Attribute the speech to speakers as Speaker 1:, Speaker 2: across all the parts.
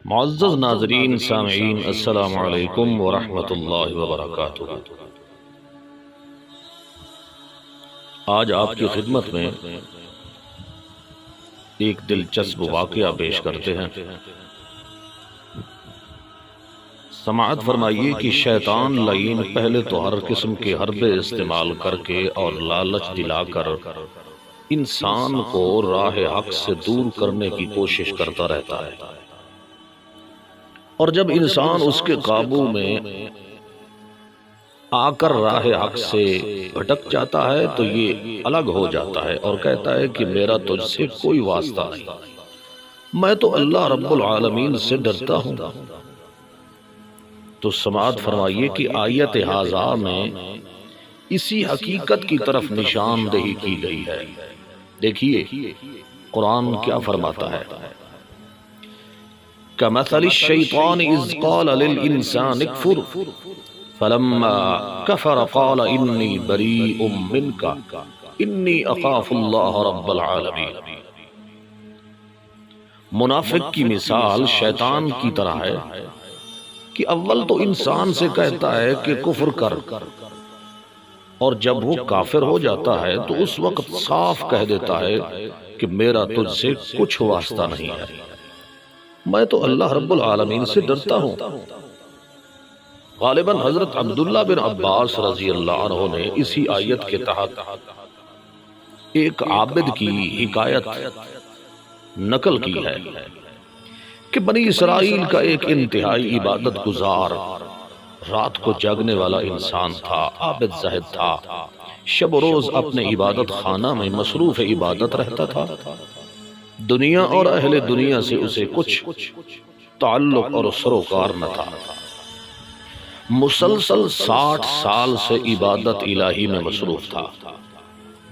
Speaker 1: معزز ناظرین سامعین، السلام علیکم ورحمۃ اللہ وبرکاتہ۔ آج آپ کی خدمت میں ایک دلچسپ واقعہ پیش کرتے ہیں۔ سماعت فرمائیے کہ شیطان لعین پہلے تو ہر قسم کے حربے استعمال کر کے اور لالچ دلا کر انسان کو راہ حق سے دور کرنے کی کوشش کرتا رہتا ہے، اور جب انسان اس کے قابو میں آ کر راہ حق سے بھٹک جاتا ہے تو یہ الگ ہو جاتا ہے اور کہتا ہے کہ میرا تجھ سے کوئی واسطہ نہیں، میں تو اللہ رب العالمین سے ڈرتا ہوں۔ تو سماعت فرمائیے کہ آیت ہاذا میں اسی حقیقت کی طرف نشاندہی کی گئی ہے۔ دیکھیے قرآن کیا فرماتا ہے، كَمَثَلِ الشَّيْطَانِ إِذْ قَالَ لِلْإِنسَانِ اكْفُرْ فَلَمَّا كَفَرَ قَالَ إِنِّي بَرِيءٌ مِّنْكَ إِنِّي أَخَافُ اللَّهَ رَبَّ الْعَالَمِينَ۔ منافق کی مثال شیطان کی طرح ہے کہ اول تو انسان سے کہتا ہے کہ کفر کر، اور جب وہ کافر ہو جاتا ہے تو اس وقت صاف کہہ دیتا ہے کہ میرا تجھ سے کچھ واسطہ نہیں ہے، میں تو اللہ رب العالمین سے ڈرتا ہوں۔ غالباً حضرت عبداللہ بن عباس رضی اللہ عنہ نے اسی آیت کے تحت ایک عابد کی حکایت نقل کی ہے کہ بنی اسرائیل کا ایک انتہائی عبادت گزار، رات کو جاگنے والا انسان تھا، عابد زاہد تھا، شب و روز اپنے عبادت خانہ میں مصروف عبادت رہتا تھا، دنیا اور اہل دنیا سے اسے کچھ تعلق اور سروکار نہ تھا۔ مسلسل 60 سال سے عبادت الہی میں مصروف تھا۔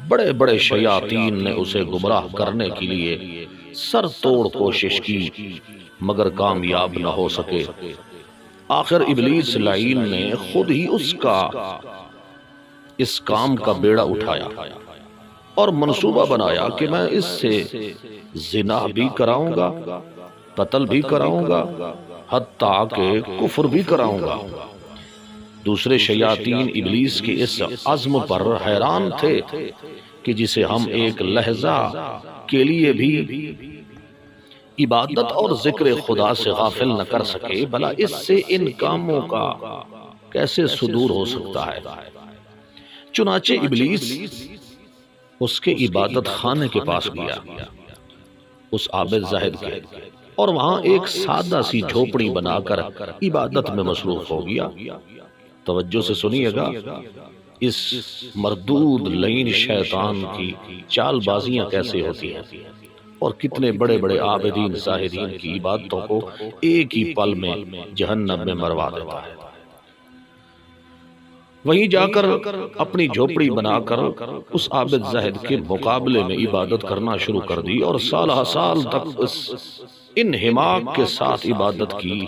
Speaker 1: بڑے بڑے شیاطین نے اسے گمراہ کرنے کے لیے سر توڑ کوشش کی مگر کامیاب نہ ہو سکے۔ آخر ابلیس لعین نے خود ہی اس کام کا بیڑا اٹھایا اور منصوبہ بنایا کہ میں اس سے زنا بھی کراؤں گا، قتل بھی کراؤں گا، حتیٰ کہ کفر بھی کراؤں گا۔ دوسرے شیاطین ابلیس کے اس عزم پر حیران تھے کہ جسے ہم ایک لحظہ کے لیے بھی عبادت اور ذکر خدا سے غافل نہ کر سکے، بھلا اس سے ان کاموں کا کیسے صدور ہو سکتا ہے۔ چنانچہ ابلیس اس کے عبادت خانے کے پاس گیا، اس عابد زاہد کے، اور وہاں ایک سادہ سی جھوپڑی بنا کر عبادت میں مصروف ہو گیا۔ توجہ سے سنیے گا، اس مردود لعین شیطان کی چال بازیاں کیسے ہوتی ہیں اور کتنے بڑے بڑے عابدین زاہدین کی عبادتوں کو ایک ہی پل میں جہنم میں مروا دیتا ہے۔ وہیں جا کر اپنی جھوپڑی بنا کر اس عابد زاہد کے مقابلے میں عبادت کرنا شروع کر دی، اور سالہ سال تک ان حماق کے ساتھ عبادت کی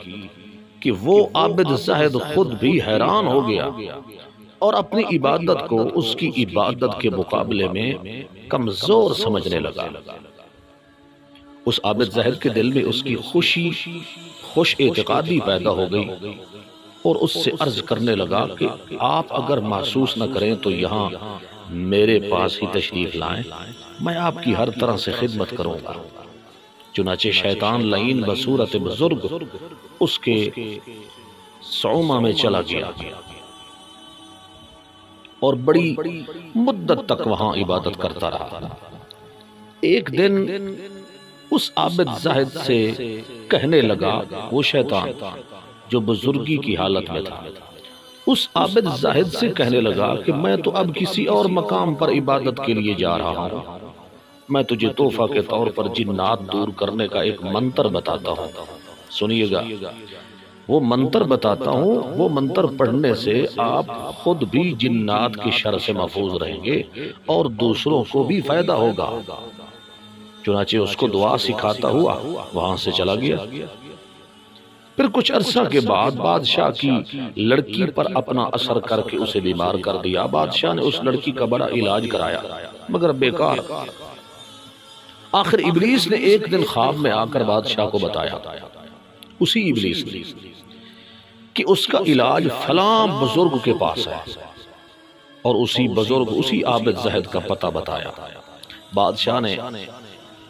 Speaker 1: کہ وہ عابد زاہد خود بھی حیران ہو گیا اور اپنی عبادت کو اس کی عبادت کے مقابلے میں کمزور سمجھنے لگا۔ اس عابد زاہد کے دل میں اس کی خوش اعتقادی پیدا ہو گئی اور اس سے عرض کرنے لگا کہ آپ اگر محسوس نہ کریں تو یہاں میرے پاس ہی تشریف لائیں، میں آپ کی ہر طرح سے خدمت کروں گا۔ چنانچہ شیطان لعین بصورت بزرگ اس کے صومعہ میں چلا گیا اور بڑی مدت تک وہاں عبادت کرتا رہا۔ ایک دن اس عابد زاہد سے کہنے لگا، وہ شیطان جو بزرگی کی حالت میں تھا، اس عابد زاہد سے کہنے لگا کہ میں تو اب کسی اور مقام پر عبادت کے لیے جا رہا ہوں، میں تجھے تحفہ کے طور پر جنات دور کرنے کا ایک منتر بتاتا ہوں، سنیے گا، وہ منتر بتاتا ہوں، وہ منتر پڑھنے سے آپ خود بھی جنات کی شر سے محفوظ رہیں گے اور دوسروں کو بھی فائدہ ہوگا۔ چنانچہ اس کو دعا سکھاتا ہوا وہاں سے چلا گیا۔ پھر کچھ عرصہ کے بعد بادشاہ کی لڑکی پر اپنا اثر کر کے اسے بیمار کر دیا۔ بادشاہ نے اس لڑکی کا بڑا علاج کرایا مگر بیکار۔ آخر ابلیس نے ایک دن خواب میں آ کر بادشاہ کو بتایا اسی ابلیس نے کہ اس کا علاج فلاں بزرگ کے پاس ہے، اور اسی بزرگ اسی عابد زاہد کا پتہ بتایا۔ بادشاہ نے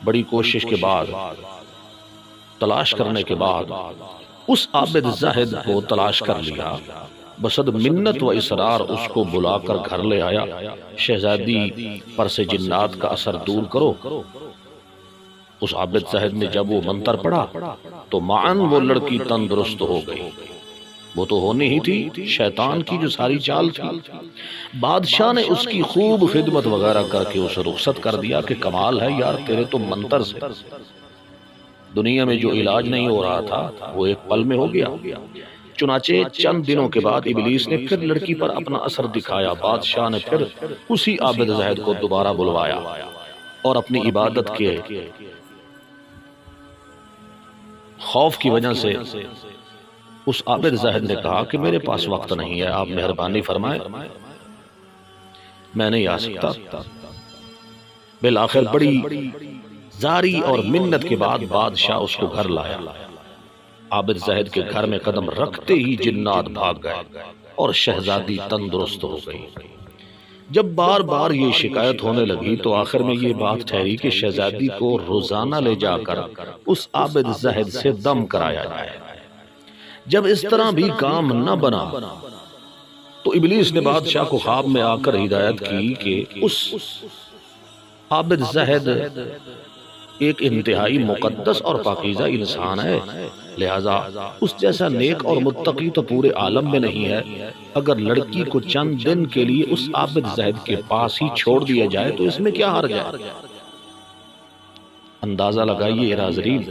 Speaker 1: بڑی کوشش کے بعد، تلاش کرنے کے بعد اس عابد زاہد کو تلاش کر لیا، بصد منت و اصرار اس کو بلا کر گھر لے آیا۔ شہزادی پر سے جنات کا اثر دور کرو۔ اس عابد زاہد نے جب وہ منتر پڑھا تو معاً وہ لڑکی تندرست ہو گئی۔ وہ تو ہونی ہی تھی، شیطان کی جو ساری چال تھی۔ بادشاہ نے اس کی خوب خدمت وغیرہ کر کے اسے رخصت کر دیا کہ کمال ہے یار، تیرے تو منتر سے دنیا میں جو علاج نہیں ہو رہا تھا وہ ایک پل میں ہو گیا۔ چنانچہ چند دنوں کے بعد ابلیس نے پھر لڑکی پر اپنا اثر دکھایا۔ بادشاہ نے پھر اسی عابد زاہد کو دوبارہ بلوایا اور اپنی عبادت کے خوف کی وجہ سے اس عابد زاہد نے کہا کہ میرے پاس وقت نہیں ہے، آپ مہربانی فرمائیں، میں نہیں آ سکتا۔ بالآخر بڑی زاری اور منت کے بعد بادشاہ اس کو گھر لایا۔ عابد زاہد کے گھر میں قدم رکھتے ہی جنات بھاگ گئے اور شہزادی تندرست ہو گئی۔ جب بار بار یہ شکایت ہونے لگی تو آخر میں یہ بات ٹھہری کہ شہزادی کو روزانہ لے جا کر اس عابد زاہد سے دم کرایا جائے۔ جب اس طرح بھی کام نہ بنا تو ابلیس نے بادشاہ کو خواب میں آ کر ہدایت کی کہ اس عابد زاہد ایک انتہائی مقدس اور پاکیزہ انسان ہے، لہذا اس جیسا نیک اور متقی تو پورے عالم میں نہیں ہے۔ اگر لڑکی کو چند دن کے لیے اس عابد زاہد کے پاس ہی چھوڑ دیا جائے تو اس میں کیا حرج ہے؟ اندازہ لگائیے حاضرین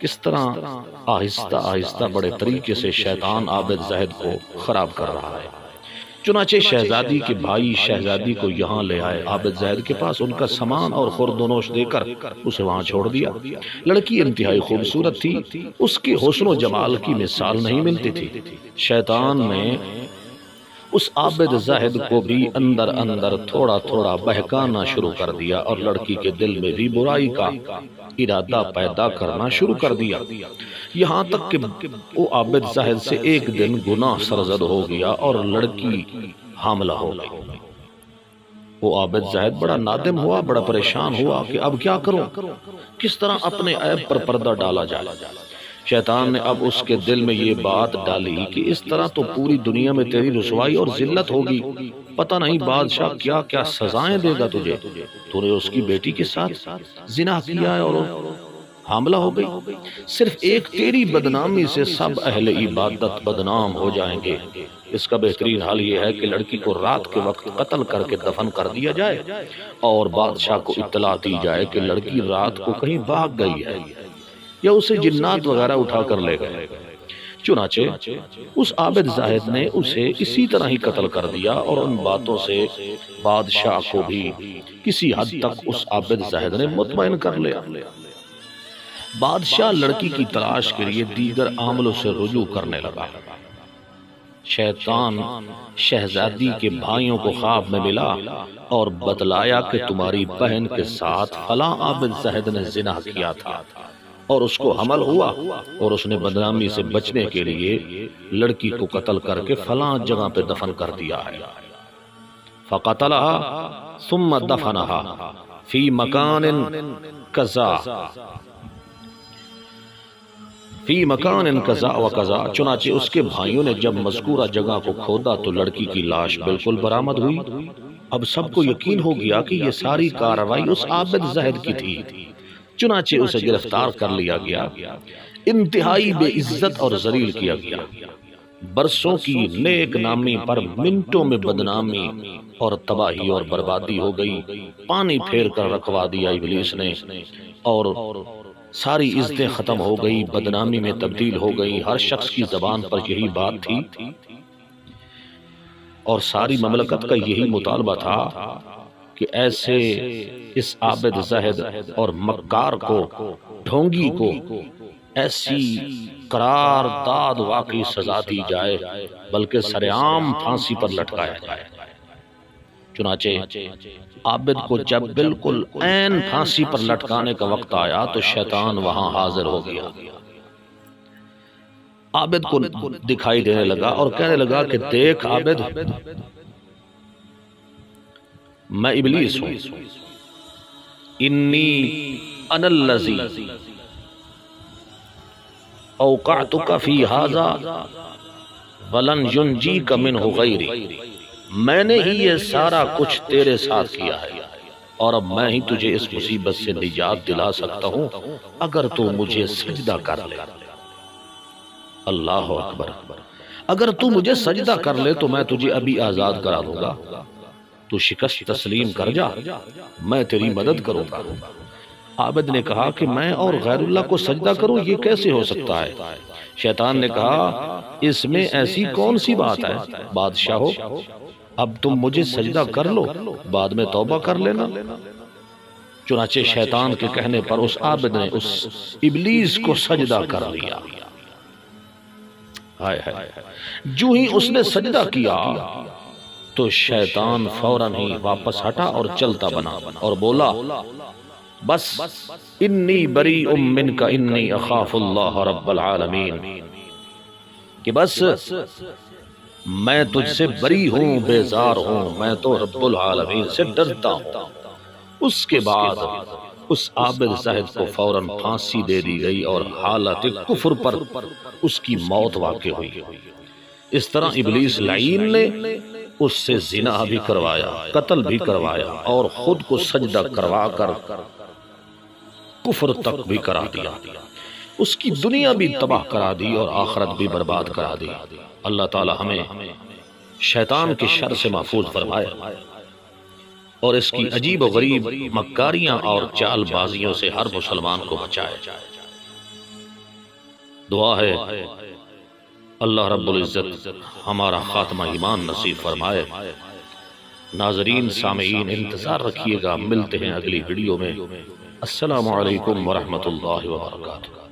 Speaker 1: کس طرح آہستہ آہستہ بڑے طریقے سے شیطان عابد زاہد کو خراب کر رہا ہے۔ چنانچہ شہزادی کے بھائی شہزادی کو یہاں لے آئے، عابد زاہد کے پاس ان کا سامان اور خورد و نوش دے کر اسے وہاں چھوڑ دیا۔ لڑکی انتہائی خوبصورت تھی، اس کے حسن و جمال کی مثال نہیں ملتی تھی۔ شیطان نے اس عابد زاہد کو بھی اندر اندر تھوڑا تھوڑا بہکانا شروع کر دیا اور لڑکی کے دل میں بھی برائی کا ارادہ پیدا کرنا شروع کر دیا، یہاں تک کہ وہ عابد زاہد سے ایک دن گناہ سرزد ہو گیا اور لڑکی حاملہ ہو گئی۔ وہ عابد زاہد بڑا نادم ہوا، بڑا پریشان ہوا کہ اب کیا کروں، کس طرح اپنے عیب پر پردہ ڈالا جائے۔ شیطان نے اب اس کے دل میں یہ بات ڈالی کہ اس طرح تو پوری دنیا میں تیری رسوائی اور ذلت ہوگی، پتہ نہیں بادشاہ کیا کیا سزائیں دے گا تجھے، تو نے اس کی بیٹی کے ساتھ زنا کیا ہے اور حاملہ ہو گئی، صرف ایک تیری بدنامی سے سب اہل عبادت بدنام ہو جائیں گے۔ اس کا بہترین حل یہ ہے کہ لڑکی کو رات کے وقت قتل کر کے دفن کر دیا جائے اور بادشاہ کو اطلاع دی جائے کہ لڑکی رات کو کہیں بھاگ گئی ہے یا اسے جنات وغیرہ اٹھا کر لے گئے۔ چنانچہ اس عابد زاہد نے اسے اسی طرح ہی قتل کر دیا اور ان باتوں سے بادشاہ کو بھی کسی حد تک اس عابد زاہد نے مطمئن کر لیا۔ بادشاہ لڑکی کی تلاش کے لیے دیگر عاملوں سے رجوع کرنے لگا۔ شیطان شہزادی کے بھائیوں کو خواب میں ملا اور بتلایا کہ تمہاری بہن کے ساتھ فلاں عابد زاہد نے زنا کیا تھا اور اس کو حمل ہوا اور اس نے بدنامی سے بچنے کے لیے لڑکی کو قتل کر کے فلاں جگہ پہ دفن کر دیا ہے۔ فقتلها ثم دفنها فی مکان کذا فی مکان کذا و کذا۔ چنانچہ اس کے بھائیوں نے جب مذکورہ جگہ کو کھودا تو لڑکی کی لاش بالکل برآمد ہوئی۔ اب سب کو یقین ہو گیا کہ یہ ساری کارروائی اس عابد زاہد کی تھی۔ چنانچہ اسے گرفتار کر لیا گیا، انتہائی بے عزت اور ذلیل کیا گیا۔ برسوں کی نیک نامی پر منٹوں میں بدنامی اور تباہی اور بربادی ہو گئی۔ پانی پھیر کر رکھوا دیا ابلیس نے اور ساری عزتیں ختم ہو گئی، بدنامی میں تبدیل ہو گئی۔ ہر شخص کی زبان پر یہی بات تھی اور ساری مملکت کا یہی مطالبہ تھا کہ ایسے اس عابد زاہد اور مکار کو، ڈھونگی کو ایسی قرار داد واقعی سزا دی جائے بلکہ سرعام پھانسی پر لٹکایا جائے۔ چنانچہ عابد کو جب بالکل عین پھانسی پر لٹکانے کا وقت آیا تو شیطان وہاں حاضر ہو گیا۔ عابد کو دکھائی دینے لگا اور کہنے لگا کہ دیکھ عابد، میں ابلیس ہوں، انی انا الذی اوقعتک فی ھذا ولن ینجیک منہ غیری، میں نے ہی یہ سارا کچھ تیرے ساتھ کیا ہے اور اب میں ہی تجھے اس مصیبت سے نجات دلا سکتا ہوں اگر تو مجھے سجدہ کر لے۔ اللہ اکبر، اگر تو مجھے سجدہ کر لے تو میں تجھے ابھی آزاد کرا دوں گا، تو شکست تسلیم کر جا، میں تیری مدد کروں گا۔ عابد نے کہا کہ میں اور غیر اللہ کو سجدہ کروں، یہ کیسے ہو سکتا ہے؟ شیطان نے کہا اس میں ایسی کون سی بات ہے؟ بادشاہو، اب تم مجھے سجدہ کر لو، بعد میں توبہ کر لینا۔ چنانچہ شیطان کے کہنے پر اس عابد نے اس ابلیس کو سجدہ کر لیا۔ جو ہی اس نے سجدہ کیا تو شیطان فوراً ہی واپس ہٹا اور چلتا بنا اور بولا بس انی بریء منک انی اخاف اللہ رب العالمین، کہ بس میں تجھ سے بری ہوں، بیزار ہوں، میں تو رب العالمین سے ڈرتا ہوں۔ اس کے بعد اس عابد زاہد کو فوراً پھانسی دے دی گئی اور حالت کفر پر اس کی موت واقع ہوئی۔ اس طرح ابلیس لعین نے اس سے زنا بھی کروایا، قتل بھی کروایا اور خود کو سجدہ کروا کر کفر تک بھی کرا دیا۔ اس کی دنیا بھی تباہ کرا دی اور آخرت بھی برباد کرا دی۔ اللہ تعالی ہمیں شیطان کے شر سے محفوظ فرمائے اور اس کی عجیب و غریب مکاریاں اور چال بازیوں سے ہر مسلمان کو بچائے۔ دعا ہے اللہ رب العزت ہمارا خاتمہ ایمان نصیب فرمائے۔ ناظرین سامعین انتظار رکھیے گا، ملتے ہیں اگلی ویڈیو میں۔ السلام علیکم ورحمۃ اللہ وبرکاتہ۔